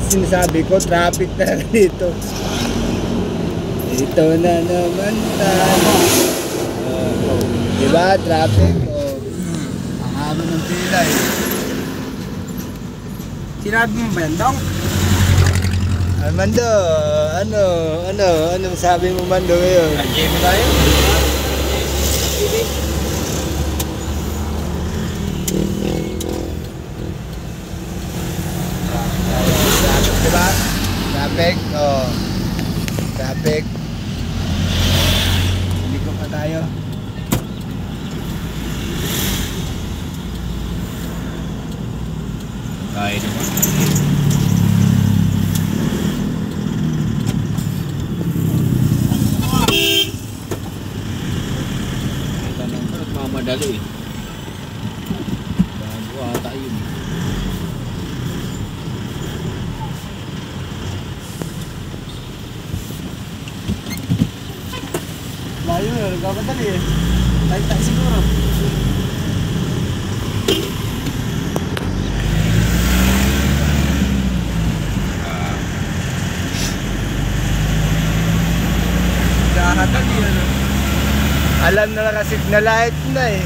sinasabi ko, traffic talaga dito. Ito na naman tayo. Diba, traffic? Ang haba ng pila eh. Sinabi mo ba yan, Dong? Mando, ano sabi mo Mando ngayon? Game tayo. Traffic, diba? Traffic, traffic. Ligo pa tayo. Kaya naman. Madali eh. Bago ata yun. Layo na, nagkamadali eh. Tayo siguro. Kahatag yan. Alam na naka-signal light na eh.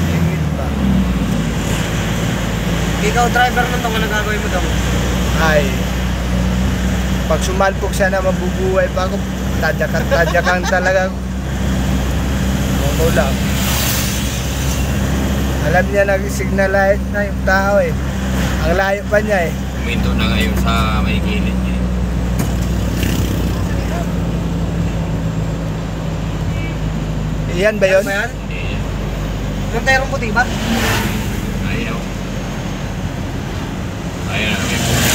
Singit pa. Ikaw driver na itong nagagawin mo daw. Ay. Pag sumalpok siya na mabubuhay pa ako, tadyakan talaga. Mungko lang. Alam niya nag-signal light na yung tao eh. Ang layo pa niya eh. Kuminto na ngayon sa may gilid niya. Iyan ba yun? Ano ba yan? Hindi yan. Yung terong puti ba? Ayaw. Ayaw na.